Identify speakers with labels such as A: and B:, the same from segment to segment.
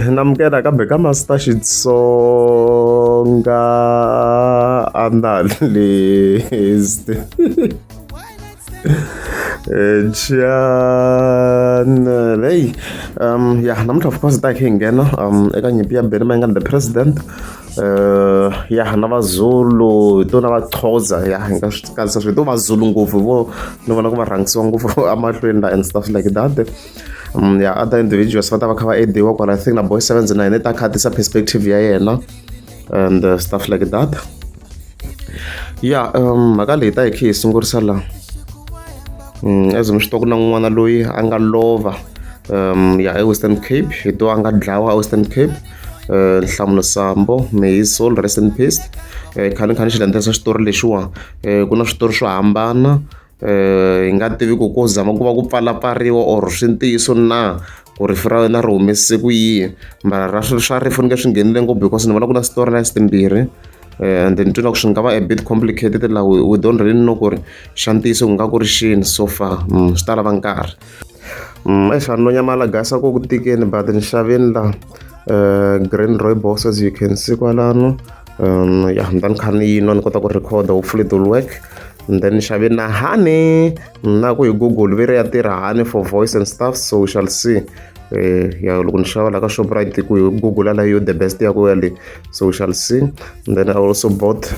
A: namukela kambe ka Master Xitsonga analyst channel. Hey, yeah, namuntlha of course ta hi nghena eka nyimpi ya Benny Mayengani the president. Yeah, na vaZulu to na vaXhosa, yeah, hi nga swi katsa swi to vaZulu ngopfu vo ni vona ku va rhangisiwa ngopfu amahlweni la and stuff like that. Yeah, other individuals va ta va kha va ediwa kwala, I think na Boy 79 ta khatisa perspective ya yena and stuff like that. Yeah, mhaka leyi ta hi khi hi sungurisa la as mi swi tiva ku na n'wana loyi a nga lova ya eWestern Cape, hi to a nga dlawa eWestern Cape. Nhlamulo Sambo, may his soul rest in peace. Khani xi landzelisa xitori lexiwa, ku na switori swo hambana, hi nga tivi ku ko zama ku va ku pfalapfariwa or swi ntiyiso na ku rifu ra wena ri humesise ku yihi, mara ra swilo swa rifu ni nge swi nghenile ngopfu because ni vona ku na storylines timbirhi. And then twi na ku swi nga va a bit complicated la, we don't really know ku ri xa ntiyiso ku nga ku ri xini so far, swi ta lava nkarhi. Exani no nyamala gasa ko ku tikeni but ni xaveni la green rooibos as you can see kwalano. Yeah, then kha ni yinwa ni kota ku record, hopefully it will work. And then ni xave na honey na ku hi Google veri ya tirha honey for voice and stuff, so we shall see. Yeah, loko ni xava la ka Shoprite ku hi Google la yo the best ya ku yale, so we shall see. And then I also bought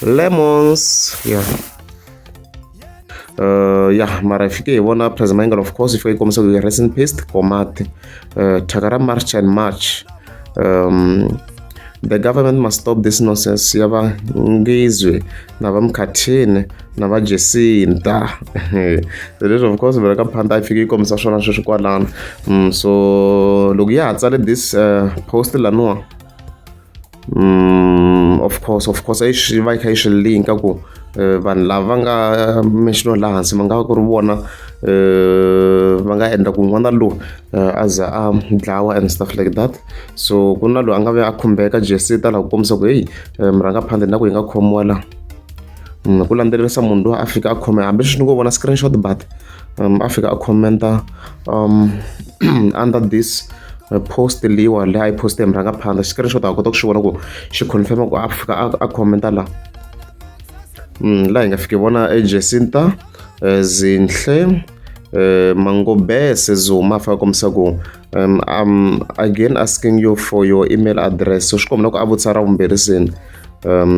A: lemons. Yeah, yeah, mara ifike hi vona President Mayengani of course ifike hi kombisa ku rest in peace Komati. Thyaka ra March and March. The government must stop this nonsense ya va Ngizwe na va Mkhathini na va Jacinta. So this of course vela ka phanda ifike hi kombisa swona sweswi kwalano. So loko ya ha tsale this post laniwa, of course ai swi va kha yi swi linka ku vanhu lava nga mention laha hansi ma nga ku ri vona va nga endla ku n'wana lowu a za a dlawa and stuff like that. So ku na loyi a nga ve a khumbeka Jacinta la ku kombisa ku heyi murangaphandle na ku hi nga khomiwa la, ku landzelerisa munhu loyi a fika a khome, hambi swi ni ngo vona screenshot but a fika a commenta under this post liwa leyi a yi poste hi murangaphandle. Screenshot a kota ku xi vona ku xi confirma ku a fika a commenta la la hi nga fiki vona Jacinta Zinhle Mangobese Zuma a fika kombisa ku I'm again asking you for your email address, so swi kombela ku a vutisa ra vumbirhi seni,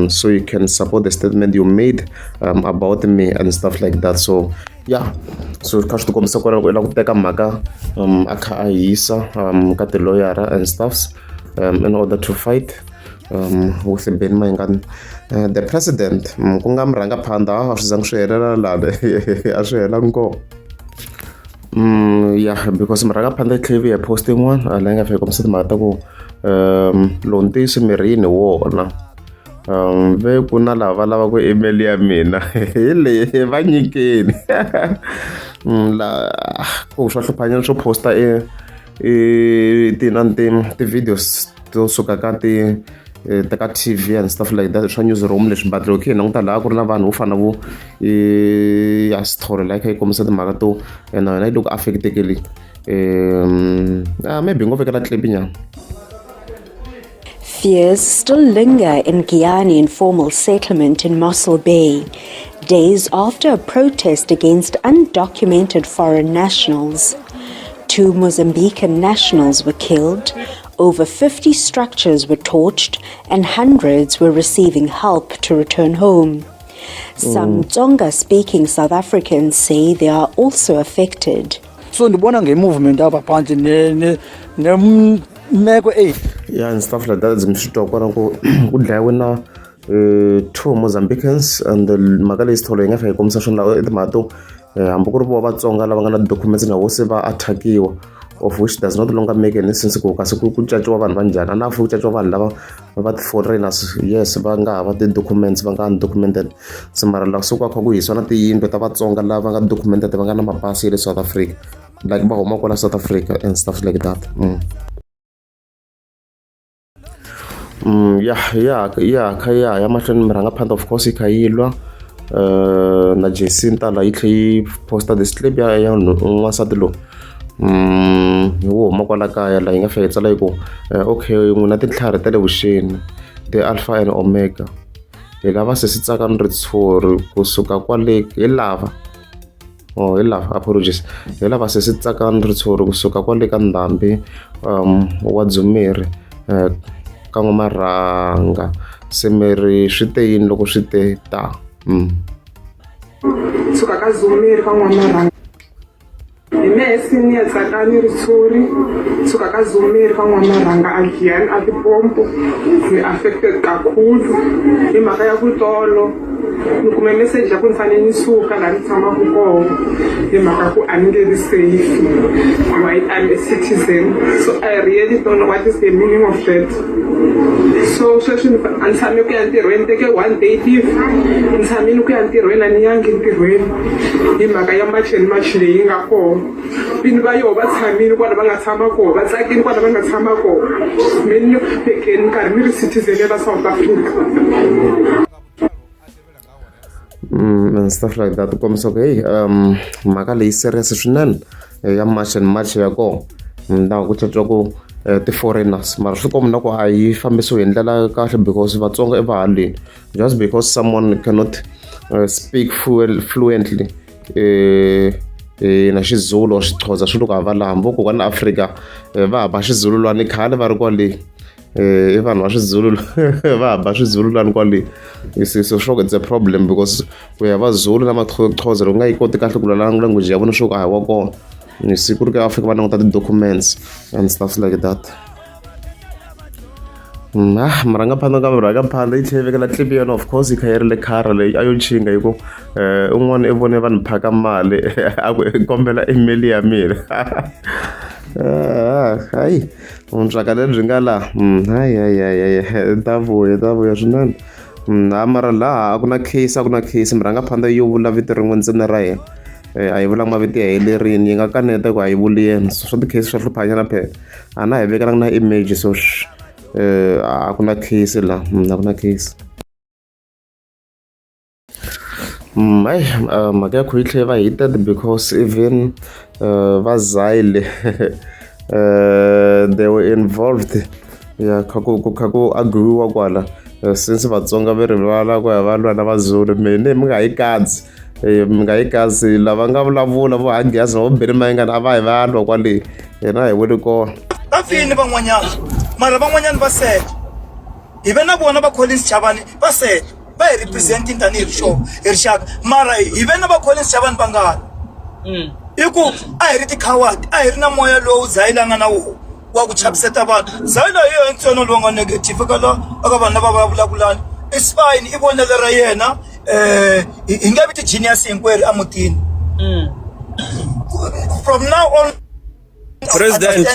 A: so you can support the statement you made about me and stuff like that. So yeah, so kha swi kombisa ku la ku teka mhaka a kha a hisa ka tiloyara and stuffs in order to fight with Benny Mayengani the president. Ku nga murangaphandle a swi zangi swi helela lana a swi hela nkoka. Yeah, because murangaphandle Clevi ya posting one la nga fika kombisa timhaka ta ku lowu ntiyiso mirini wona, ve ku na lava lava ku email ya mina hi leyi va nyikeni la ku swa hluphanyana swo posta ti-videos to suka ka ka TV and stuff like that swa newsroom leswi, but loko hi languta laha ku ri na vanhu vo fana vo ya story la kha yi kombisa timhaka to na yena yi loko affectekeli maybe ngo vekela clip nyana.
B: Fears still linger in Giyani informal settlement in Mossel Bay, days after a protest against undocumented foreign nationals. 2 Mozambican nationals were killed, over 50 structures were torched, and hundreds were receiving help to return home. Some Tsonga-speaking South Africans say they are also affected.
C: So ndibona nge-movement apha phantsi nemeko
A: yeah and stuff like that zimshitwa kwana ku dlayiwe na 2 Mozambicans and mhaka leyi sithole yi nga fika yi kombisa swona laha timhaka to hambi ku ri vo Vatsonga lava nga na documents na vo se va attackiwa, of which does not longer make any sense ku kasi ku caciwa vanhu va njhani. A na ku caciwa vanhu lava va ti-foreigners, yes va nga hava ti-documents va nga undocumented, se mara loko se ku kha ku hisiwa na tiyindlu ta Vatsonga lava nga documented va nga na mapasi ya le South Africa, like va huma kwala South Africa and stuff like that. Yeah kha ya mahlweni murangaphandle of course yi kha yi lwa na Jacinta la yi tlhe yi posta this clip ya n'wansati lowu hi wo huma kwala kaya la yi nga fika yi tsala yi ku okay n'wina tintlhari ta le vuxeni the alpha and omega hi lava se si tsakani ritshuri kusuka kwale hi lava apologies hi lava se si tsakani ritshuri kusuka kwale ka ndhambi wa Dzumeri ka N'wamarhanga se miri swi te yini loko swi te ta
D: suka ka Dzumeri ka N'wamarhanga hi mehe senior Tsakani Ritshuri suka ka Dzumeri ka N'wamarhanga again a tipompo ni affected kakhulu hi mhaka ya ku tolo ni kume message ya ku ni fanele ni suka laha ni tshamaka kona hi mhaka ku a ni nge vi safe while I'm a citizen, so I really don't know what is the meaning of that. So sweswi ni tshame ku ya ntirhweni teke 1 day leave ni tshamile ku ya ntirhweni a ni yangi ntirhweni hi mhaka ya machini leyi nga kona vini va yoho va tshamile kwala va nga tshama kona va tsakile kwala va nga tshama kona me ni pekeni nkarhi ni ri citizen ya la South Africa
A: and stuff like that. Kombisa ku hey mhaka leyi serious swinene ya march and march ya kona na ku tshwa ku ti-foreigners mara swi komba na ku a yi fambisiwi hi ndlela kahle because Vatsonga i vahaleni just because someone cannot speak fluently na Xizulu or Xixhosa swi loko hava laha mvoko ka na Afrika va hava Xizululwana khale va ri kwale i vanhu va Xizulu va hava Xizululwana kwale so sure it's a problem because ku ya va Zulu na Maxhosa loko nga yi koti kahle ku vulavula language ya vona swo ka hawa kona ni siku ri ka Afrika va languta ti-documents and stuff like that marangaphandle yi tlhe vekela clip yona of course yi kha yi ri le khara leyi a yo chinga hi ku un'wana i vone vanhu phaka mali a ku kombela email ya mina hayi vuntswaka lebyi nga laha hayi ta vuya swinene mara laha a ku na case marangaphandle yo vula vito rin'we ntsena ra yena a yi vulanga mavito ya helerini yi nga kaneta ku a yi vuli yena so swa ti-case swa hluphanyana phela a na hi vekelanga na image so a ku na case laha a ku na case hayi mhaka ya khu yi tlhe va heated because even va Zille they were involved kha ku agriwa kwala since Vatsonga va rivala ku ya va lwa na vaZulu mene mi nga yi kazi lava nga vulavula vo Hangiyasi na vo Benny Mayengani a va hi va lwa kwale yena hi vuli kona
C: va fini van'wanyana mara van'wanyana va sele hi ve na vona va Collins Chavani va sele va hi representing tanihi rixaka mara hi ve na va Collins Chavani va ngani i ku a hi ri ti-coward a hi ri na moya lowu Zille a nga na wo wa ku chaviseta vanhu Zille hi yona ntsena lowu nga negative aka vanhu lava va vulavulani it's fine i vonelo ra yena hi nge vi ti-genius hinkwerhu a mutini from now on
E: President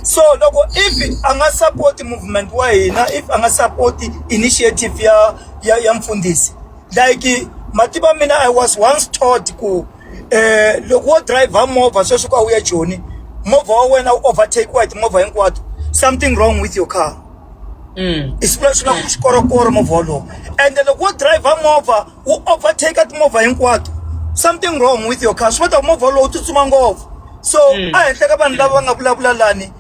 C: so loko if a nga support movement wa hina if a nga support initiative ya mfundhisi like mativa mina I was once taught ku loko wo drive movha sweswi ku a wu ya Joni movha wa wena wu overtake wa hi timovha hinkwato something wrong with your car especially na ku xikorokoro movha wolowo and loko wo drive movha wu overtake timovha hinkwato something wrong with your car swi vata movha wolowo wu tsutsuma ngopfu so a henhla ka vanhu lava va nga vulavula lani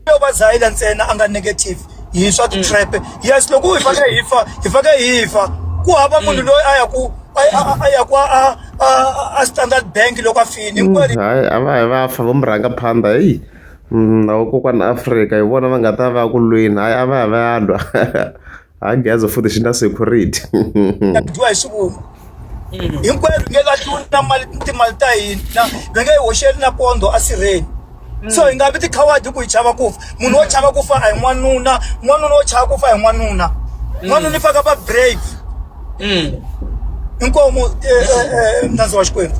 C: yo va Zille ntsena a nga negative hi swa ti-trap yes loko hi fake hi fa ku hava munhu loyi a ya ku a Standard Bank loko a fini
A: hayi a va hi va fa vo murangaphandla heyi na kokwana Afrika hi vona va nga ta va ku lweni hayi a va hi va ya lwa Hangiyasi futhi xi na security
C: dyiwa hi swivungu hinkwerhu nge lahliwi na timali ta hina va nge hi hoxeli na pondo a sirheni so hi nga vi tikhawadi ku hi chava ku fa munhu wo chava ku fa a hi n'wanuna wo chava ku fa hi n'wanuna i faka va brave inkomo mnandzi wa Xikwembu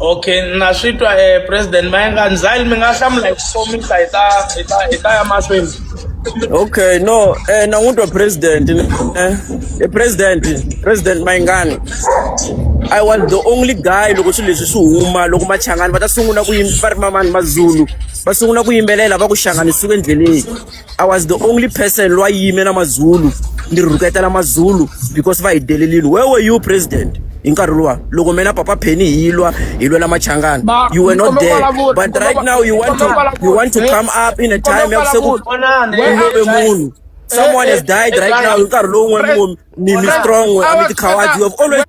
E: okay na swi twa President Mayengani Zille mi nga hlamula hi ku komisa hi ta ya mahlweni
F: okay no na n'wi twa president President Mayengani I was the only guy loko swilo leswi swi huma loko machangani va ta sungula ku mazulu va sungula ku yimbelela va ku xangani suka endleleni. I was the only person loyi yimela mazulu ni ruketela mazulu because va hidelelile. Where were you, president? In Karulwa, loko mena papa Penny hilwa la machangani. You were not there. But right now you want to come up in a time of someone has died right now. You can't know strong. I'm the coward. You have always.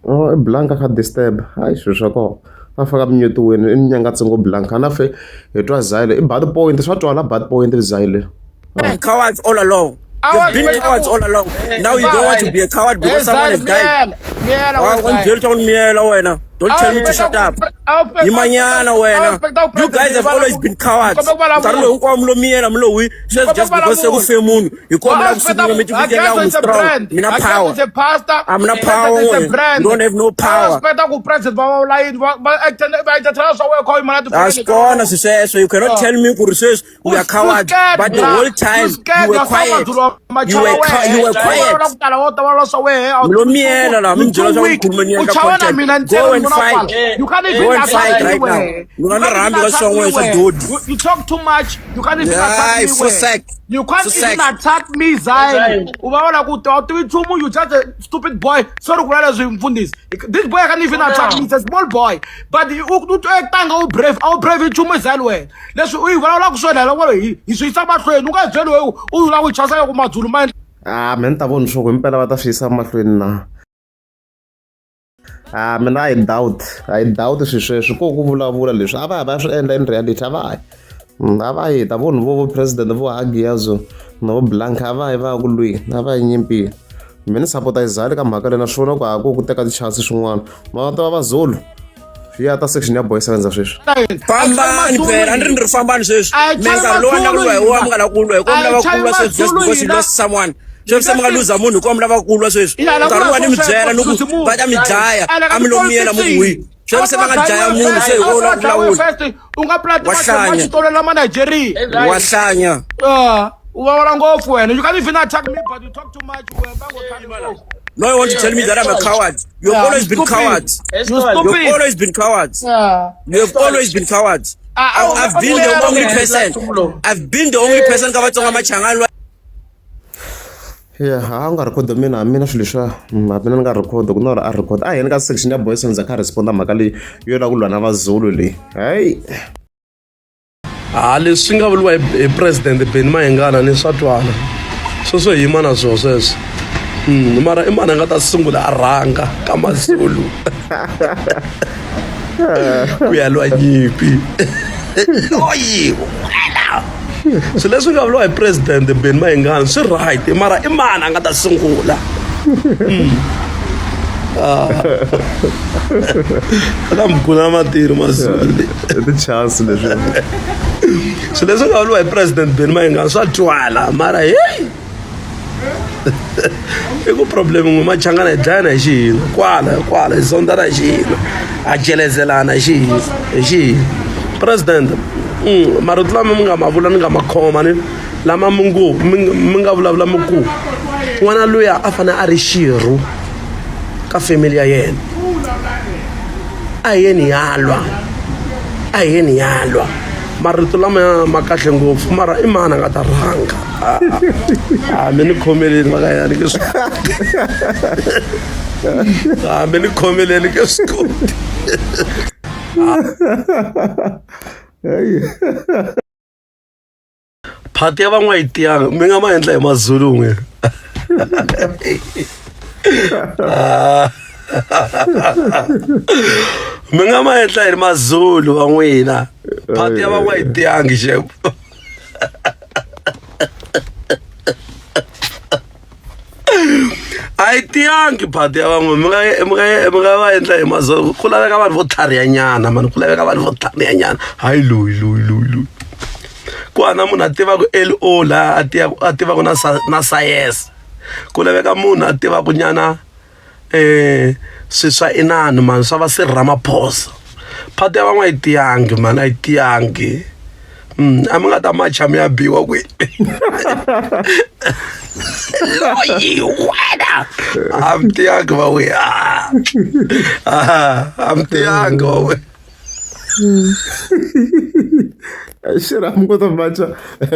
A: Oh, Blanca had disturb. Hi, Shishako. I forgot me to win in Yangatsungo Blanca. And I say it was Zile. Bad point is what all a bad point is Zile.
F: Cowards all along. You've been cowards all along. Now you don't want to be a coward because someone has died. Don't tell me to shut up. You guys have always been cowards. Just because you feel moon, you come back to me to be strong. I'm not power. I'm not power. You don't have no power. That's gone, as you say. So you cannot tell me we are cowards. But the whole time you were quiet. You were quiet. Go and fight.
G: You can't even
F: Go and fight right now.
G: You talk too much. You can't even attack me. You can't even attack me, Zion. You just a stupid boy. Sorry, this boy can't even attack me. He's a small boy. But you brave. How brave you Zion way. Let's
A: Menta von show impela va ta xisa mahlweni na. Mina I doubt sweswo ko ku vulavula leswi a va swi endla in reality a va heta vonhu vo president vo Hagiazo no Blanca a va ku lwi a va nyimpi. Mina support Izali ka mhaka lena swona ku ha ku teka ti-chance swin'wana ma ta va Zulu ya ta section ya boys sevenza sweswi
F: fambani phela andri fambani sweswi menga lo na kulwa hi wa mngana kulwa hi komla va kulwa sweswi just because you lost someone Jose mga luza munhu komla va kulwa sweswi nkarhi ni mi byela no ku va ta mi dlaya a mi lo miyela muwi Jose va nga dlaya munhu se hi wona kulawula
G: unga plati ma xitolela ma Nigeria
F: wa hlanya
G: uwawala ngopfu wena you can't even attack me but you talk too much
F: No, you want to tell me that I'm a coward? You've always been cowards. You've always been cowards. You have always been cowards. I've been the only person. I've been the only person kabatsonga machangani.
A: Yeah, I'm gonna record mina swilo swa mina nga record ku nora a record a yena ka section ya boys enza ka responda makali yo la kulwa na vaZulu le hey
H: leswi nga vuliwa hi president Ben Mayengana ni swatwana sweswo hi mana sweswo mara imana nga ta sungula a rhanga ka maZulu ku ya lwa nyipi oyi so leswi nga vuliwa hi president Ben Mayengana swi right mara imana nga ta sungula la mkuna matiro maZulu
A: the chance leswi
H: so leswi nga vuliwa hi president Ben Mayengana swa twala mara hey Ego problem ngwe machangana hi dlayana hi xihina kwala hi sondana hi xihina a jelezelana hi xihina president marito lama mi nga ma vula ni nga ma khoma ni lama mi nga vulavula mi ku n'wana luya a fane a ri xirho ka family ya yena a yeni yalwa marito lama ma kahle ngopfu mara i mana nga ta rhanga meni khomeleni vakayani ke meni khomeleni ke skuti phati ya van'wa yi tiyanga mi nga ma endla hi maZulu n'we mi nga ma endla hi maZulu va n'wina phati ya van'wa yi tiyangi xepo a yi tiyangi phati ya van'we mi nga va endla hi maZulu ku laveka vanhu vo tlharihanyana mani ku laveka vanhu vo tlharihanyana hayi loyi ku ana munhu a tivaka LO la a tivaka na science ku laveka munhu a tivaka nyana swiswa inani mani swa va Cyril Ramaphosa phati ya van'wa yi tiyangi mani a yi tiyangi a mi nga ta macha mi ya biwa kwihi loyi wena amtiyanga bawe amtiyanga bawe
A: Shiramu kutobacha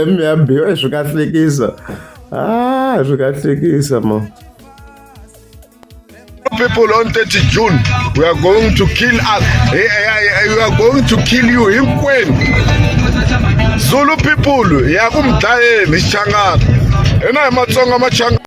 A: miambiwa zvikahlekisa. Zvikahlekisa mo.
I: People on 30 June, we are going to kill us. We are going to kill you in Queen. Zulu people, yakumdaye mishangana. Ena matsonga machanga.